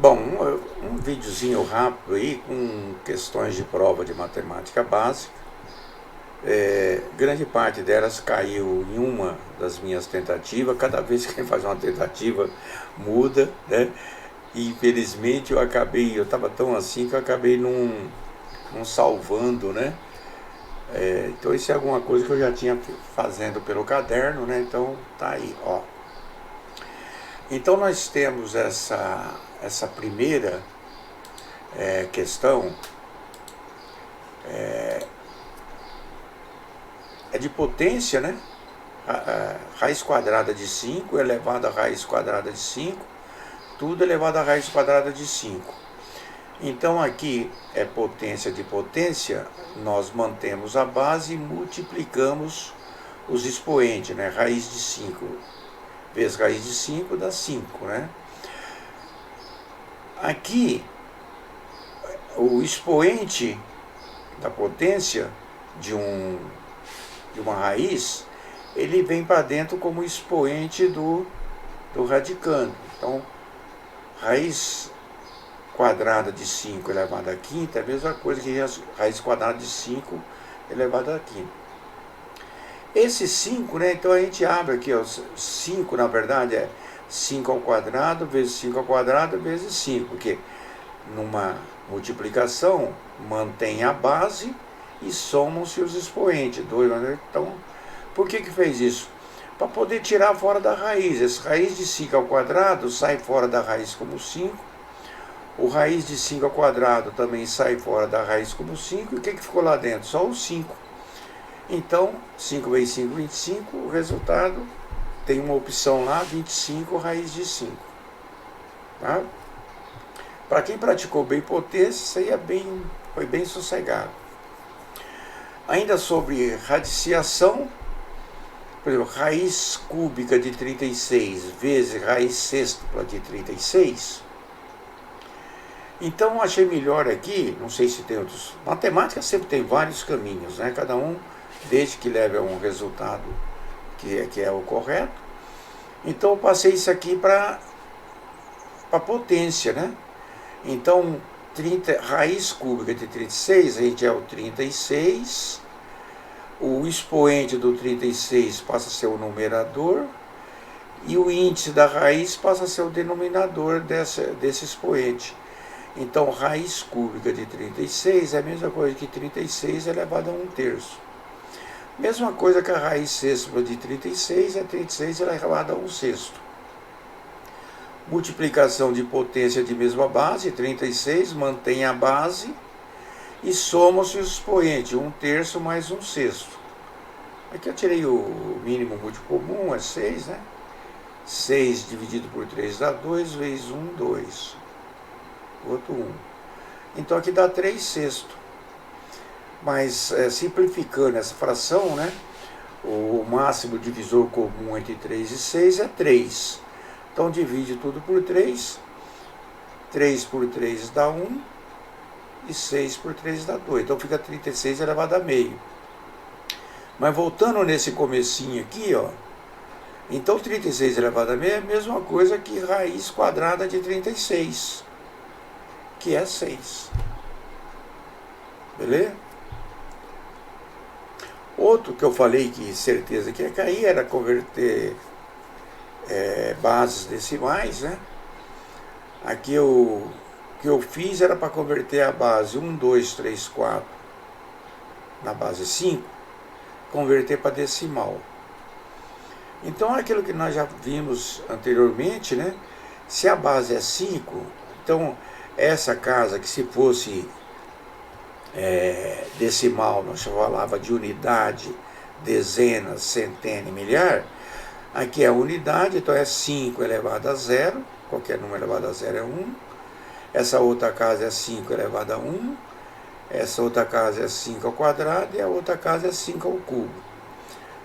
Bom, um videozinho rápido aí com questões de prova de matemática básica. Grande parte delas caiu em uma das minhas tentativas. Cada vez que faz uma tentativa muda, né? E infelizmente eu estava tão assim que eu acabei não salvando, né? Então isso é alguma coisa que eu já tinha fazendo pelo caderno, né? Então tá aí, ó. Então nós temos essa primeira questão, é de potência, né? Raiz quadrada de 5 elevado a raiz quadrada de 5, tudo elevado a raiz quadrada de 5. Então aqui é potência de potência, nós mantemos a base e multiplicamos os expoentes, né? Raiz de 5 vezes raiz de 5 dá 5, né? Aqui, o expoente da potência de uma raiz, ele vem para dentro como expoente do radicando. Então, raiz quadrada de 5 elevado à quinta é a mesma coisa que raiz quadrada de 5 elevado à quinta. Esse 5, né, então a gente abre aqui, ó, 5 na verdade é 5 ao quadrado vezes 5 ao quadrado vezes 5, porque numa multiplicação mantém a base e somam-se os expoentes. Então, por que fez isso? Para poder tirar fora da raiz. Essa raiz de 5 ao quadrado sai fora da raiz como 5. O raiz de 5 ao quadrado também sai fora da raiz como 5. E o que ficou lá dentro? Só o 5. Então, 5 vezes 5, 25. O resultado tem uma opção lá, 25 raiz de 5. Tá? Para quem praticou bem potência, isso aí foi bem sossegado. Ainda sobre radiciação, por exemplo, raiz cúbica de 36 vezes raiz sextupla de 36. Então, achei melhor aqui, não sei se tem outros. Matemática sempre tem vários caminhos, né? Cada um, desde que leve a um resultado que é o correto. Então, eu passei isso aqui para potência, né? Então, raiz cúbica de 36, a gente é o 36. O expoente do 36 passa a ser o numerador. E o índice da raiz passa a ser o denominador desse expoente. Então, raiz cúbica de 36 é a mesma coisa que 36 elevado a 1/3. Mesma coisa que a raiz sextupla de 36 é 36 elevado a 1/6. Multiplicação de potência de mesma base, 36, mantém a base e soma-se os expoentes, 1/3 mais 1/6. Aqui eu tirei o mínimo múltiplo comum, é 6, né? 6 dividido por 3 dá 2, vezes 1, 2. Outro 1. Então aqui dá 3/6. Mas simplificando essa fração, né? O máximo divisor comum entre 3 e 6 é 3. Então divide tudo por 3. 3 por 3 dá 1. E 6 por 3 dá 2. Então fica 36 elevado a meio. Mas voltando nesse comecinho aqui, ó. Então 36 elevado a meio é a mesma coisa que raiz quadrada de 36. Que é 6. Beleza? Outro que eu falei que certeza que ia cair era converter bases decimais, né? Aqui o que eu fiz era para converter a base 1, 2, 3, 4 na base 5, converter para decimal. Então aquilo que nós já vimos anteriormente, né? Se a base é 5, então essa casa que se fosse decimal, nós falava de unidade, dezenas, centena e milhar. Aqui é unidade, então é 5 elevado a 0, qualquer número elevado a 0 é 1. Essa outra casa é 5 elevado a 1, essa outra casa é 5 ao quadrado e a outra casa é 5 ao cubo.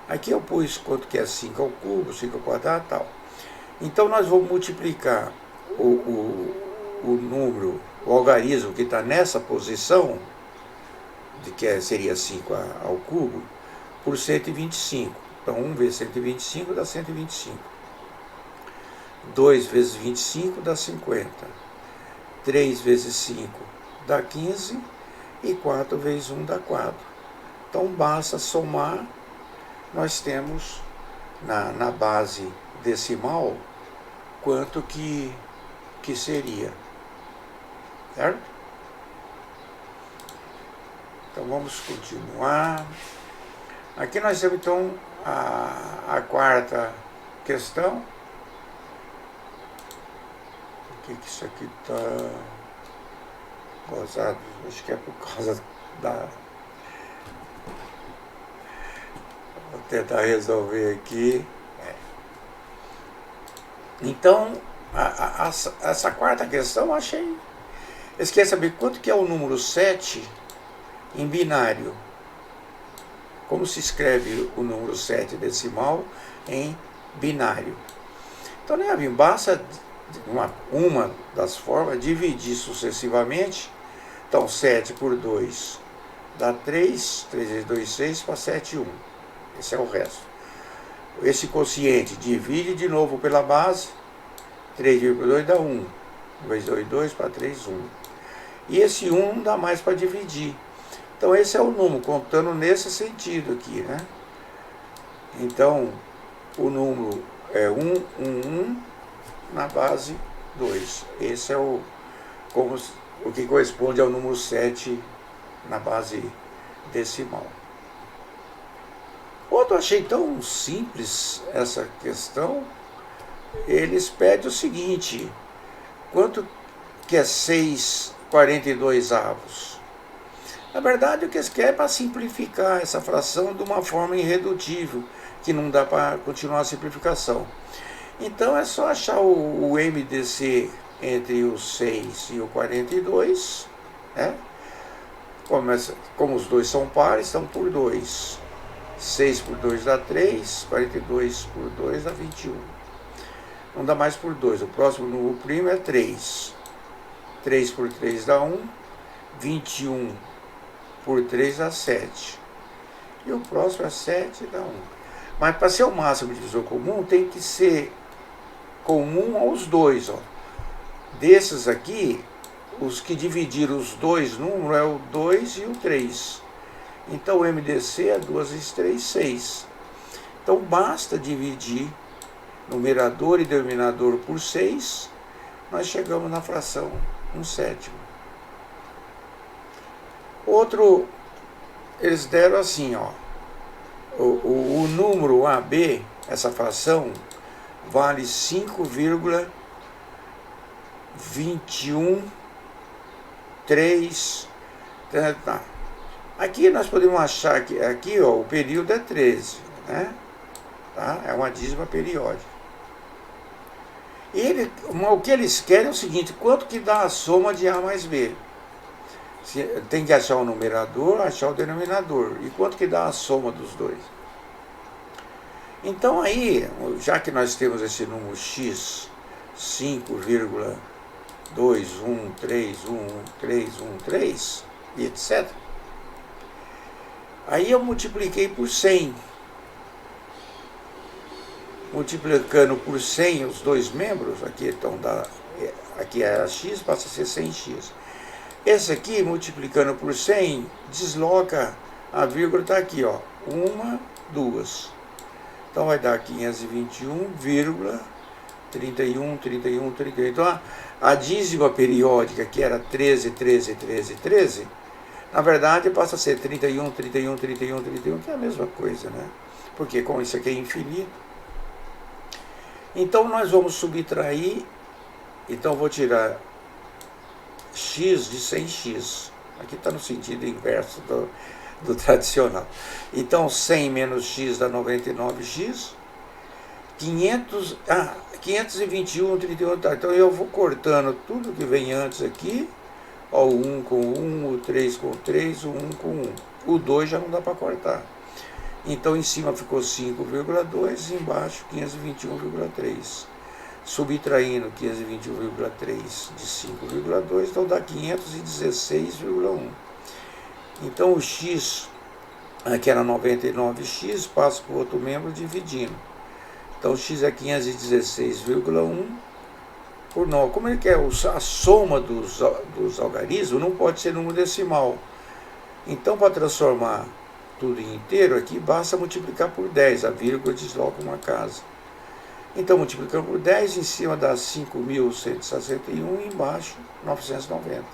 Aqui eu pus quanto que é 5 ao cubo, 5 ao quadrado e tal. Então nós vamos multiplicar o número, o algarismo que está nessa posição, seria 5 ao cubo, por 125. Então 1 vezes 125 dá 125. 2 vezes 25 dá 50. 3 vezes 5 dá 15 e 4 vezes 1 dá 4. Então basta somar, nós temos na base decimal quanto que seria, certo? Então vamos continuar. Aqui nós temos então a quarta questão. Por que isso aqui está gozado? Acho que é por causa da... Vou tentar resolver aqui. Então, essa quarta questão eu achei... Eles querem saber quanto que é o número 7 em binário. Como se escreve o número 7 decimal em binário. Então, né, basta uma das formas dividir sucessivamente. Então, 7 por 2 dá 3, 3 vezes 2, 6, para 7, 1. Esse é o resto. Esse quociente divide de novo pela base. 3 dividido por 2 dá 1. 1 vezes 2, 2, para 3, 1. E esse 1 não dá mais para dividir. Então esse é o número, contando nesse sentido aqui, né? Então, o número é 1, 1, 1 na base 2. Esse é o que corresponde ao número 7 na base decimal. Outro, achei tão simples essa questão. Eles pedem o seguinte: quanto que é 6/42 avos? Na verdade, o que eles querem é para simplificar essa fração de uma forma irredutível, que não dá para continuar a simplificação. Então é só achar o MDC entre o 6 e o 42, né? Como os dois são pares, estão por 2. 6 por 2 dá 3, 42 por 2 dá 21. Não dá mais por 2, o próximo número primo é 3. 3 por 3 dá 1, 21 por 3 dá 7. E o próximo é 7 dá 1. Mas para ser o máximo divisor comum, tem que ser comum aos dois. Ó. Desses aqui, os que dividiram os dois números é o 2 e o 3. Então o MDC é 2 vezes 3, 6. Então basta dividir numerador e denominador por 6, nós chegamos na fração 1/7. Outro, eles deram assim, ó, o número AB, essa fração, vale 5,213. Tá. Aqui nós podemos achar que aqui, ó, o período é 13, né? Tá? É uma dízima periódica. O que eles querem é o seguinte: quanto que dá a soma de A mais B? Tem que achar o numerador, achar o denominador. E quanto que dá a soma dos dois? Então aí, já que nós temos esse número x, 5,2131313, e etc., aí eu multipliquei por 100. Multiplicando por 100 os dois membros, aqui, então, aqui é a x, passa a ser 100x. Esse aqui, multiplicando por 100, desloca a vírgula, está aqui, ó, 1, 2. Então vai dar 521,31. Então a dízima periódica, que era 13, 13, 13, 13, na verdade passa a ser 31, 31, 31, 31, que é a mesma coisa, né? Porque como isso aqui é infinito. Então nós vamos subtrair, então eu vou tirar x de 100x. Aqui está no sentido inverso do tradicional. Então 100 menos x dá 99x. 521, 31, tá. Então eu vou cortando tudo que vem antes aqui. Ó, o 1 com 1, o 3 com 3, o 1 com 1. O 2 já não dá para cortar. Então em cima ficou 5,2, embaixo 521,3. Subtraindo 521,3 de 5,2, então dá 516,1. Então o x, que era 99x, passa para o outro membro dividindo. Então o x é 516,1 por 9. Como ele quer a soma dos algarismos, não pode ser número decimal. Então, para transformar tudo em inteiro aqui, basta multiplicar por 10. A vírgula desloca uma casa. Então, multiplicando por 10, em cima dá 5.161 e embaixo 990.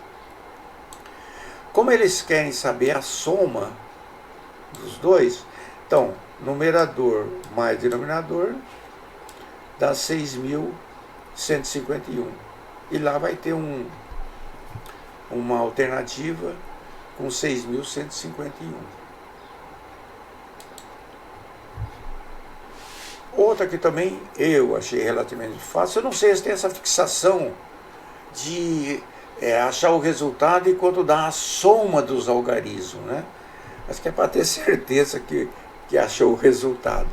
Como eles querem saber a soma dos dois, então, numerador mais denominador dá 6.151. E lá vai ter uma alternativa com 6.151. Outra que também eu achei relativamente fácil. Eu não sei se tem essa fixação de achar o resultado enquanto dá a soma dos algarismos, né? Acho que é para ter certeza que achou o resultado.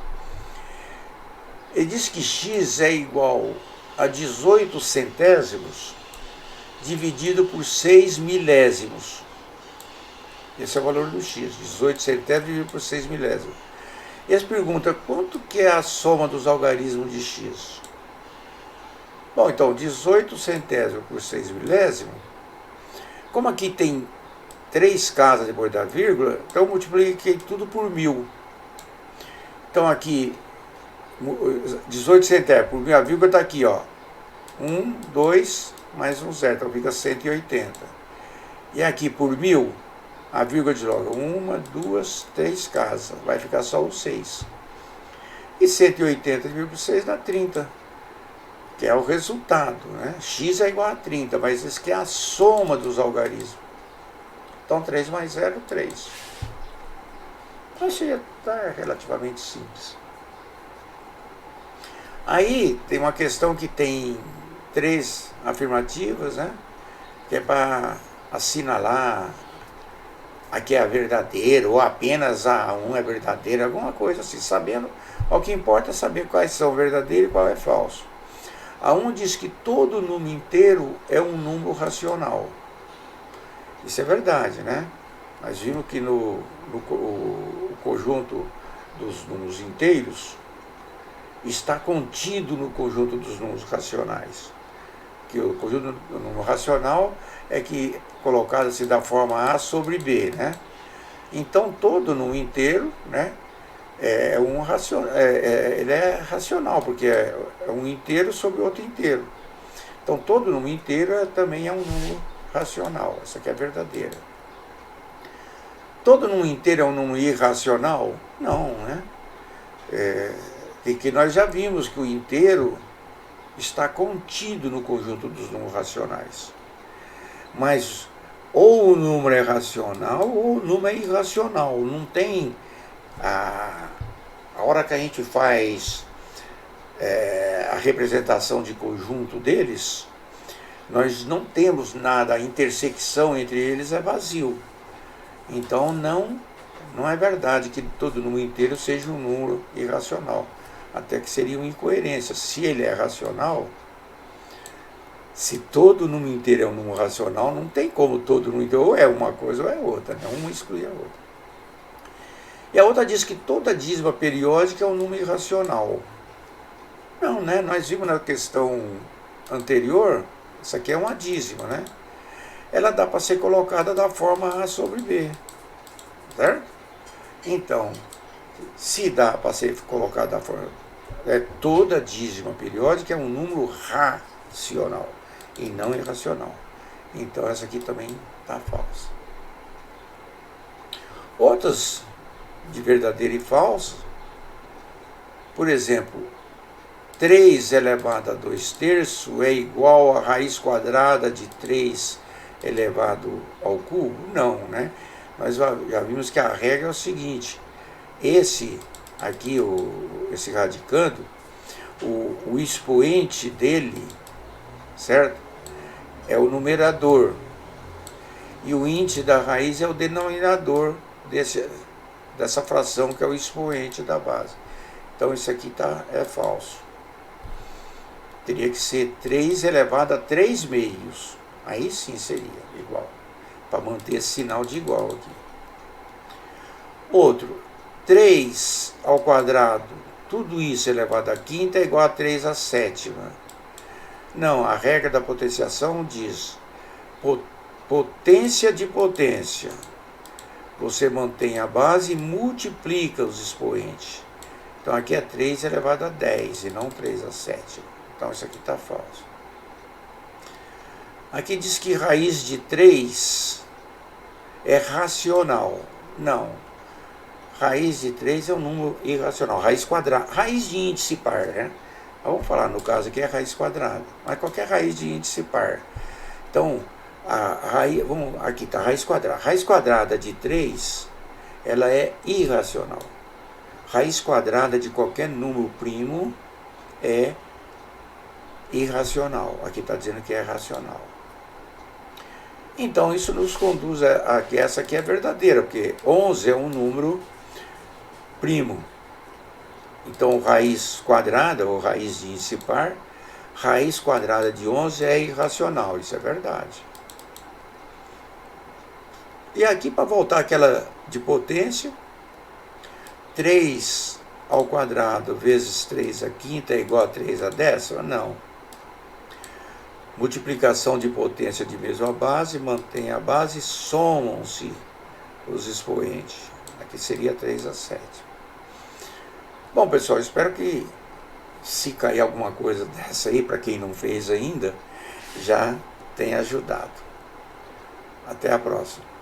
Ele diz que x é igual a 18 centésimos dividido por 6 milésimos. Esse é o valor do x, 18 centésimos dividido por 6 milésimos. E eles perguntam, quanto que é a soma dos algarismos de x? Bom, então, 18 centésimos por 6 milésimos, como aqui tem 3 casas depois da vírgula, então eu multipliquei tudo por 1000. Então aqui, 18 centésimos por 1000, a vírgula está aqui, ó. 1, 2, mais um 0, então fica 180. E aqui por 1000, a vírgula desloca 1, 2, 3 casas, vai ficar só o 6. E 180 dividido por 6 dá 30, que é o resultado, né? X é igual a 30, mas isso que é a soma dos algarismos. Então 3 mais 0, 3. Achei até relativamente simples. Aí tem uma questão que tem 3 afirmativas, né? Que é para assinalar aqui é a verdadeira, ou apenas A1 é verdadeira, alguma coisa assim, sabendo, o que importa é saber quais são verdadeiro e qual é falso. A1 diz que todo número inteiro é um número racional. Isso é verdade, né? Nós vimos que o conjunto dos números inteiros está contido no conjunto dos números racionais. Que o conjunto do número racional é que colocado assim da forma A sobre B, né? Então todo número inteiro, né, ele é racional, porque é um inteiro sobre outro inteiro. Então todo número inteiro também é um número racional. Essa aqui é verdadeira. Todo número inteiro é um número irracional? Não, né? Que nós já vimos que o inteiro está contido no conjunto dos números racionais. Mas ou o número é racional ou o número é irracional. Não tem a hora que a gente faz a representação de conjunto deles, nós não temos nada, a intersecção entre eles é vazio. Então não é verdade que todo número inteiro seja um número irracional. Até que seria uma incoerência. Se ele é racional, se todo número inteiro é um número racional, não tem como todo número inteiro ou é uma coisa ou é outra, né? Uma exclui a outra. E a outra diz que toda dízima periódica é um número irracional. Não, né? Nós vimos na questão anterior, isso aqui é uma dízima, né? Ela dá para ser colocada da forma A sobre B, certo? Então, se dá para ser colocada da forma... toda dízima periódica é um número racional e não irracional. Então essa aqui também está falsa. Outras de verdadeiro e falso, por exemplo, 3 elevado a 2/3 é igual a raiz quadrada de 3 elevado ao cubo? Não, né? Nós já vimos que a regra é o seguinte: esse aqui, esse radicando, o expoente dele, certo? É o numerador. E o índice da raiz é o denominador dessa fração que é o expoente da base. Então isso aqui é falso. Teria que ser 3 elevado a 3 meios. Aí sim seria igual. Para manter esse sinal de igual aqui. Outro, 3 ao quadrado, tudo isso elevado à quinta é igual a 3 à sétima. Não, a regra da potenciação diz potência de potência. Você mantém a base e multiplica os expoentes. Então aqui é 3 elevado a 10 e não 3 a 7. Então isso aqui está falso. Aqui diz que raiz de 3 é racional. Não. Raiz de 3 é um número irracional. Raiz quadrada. Raiz de índice par, né? Vamos falar no caso aqui é raiz quadrada. Mas qualquer raiz de índice par. Então, a raiz, aqui está raiz quadrada. Raiz quadrada de 3, ela é irracional. Raiz quadrada de qualquer número primo é irracional. Aqui está dizendo que é racional. Então isso nos conduz a que essa aqui é verdadeira, porque 11 é um número primo. Então raiz quadrada, ou raiz de índice par, raiz quadrada de 11 é irracional, isso é verdade. E aqui, para voltar àquela de potência, 3 ao quadrado vezes 3 à quinta é igual a 3 à décima? Não. Multiplicação de potência de mesma base, mantém a base, somam-se os expoentes. Aqui seria 3 a 7. Bom, pessoal, espero que, se cair alguma coisa dessa aí, para quem não fez ainda, já tenha ajudado. Até a próxima.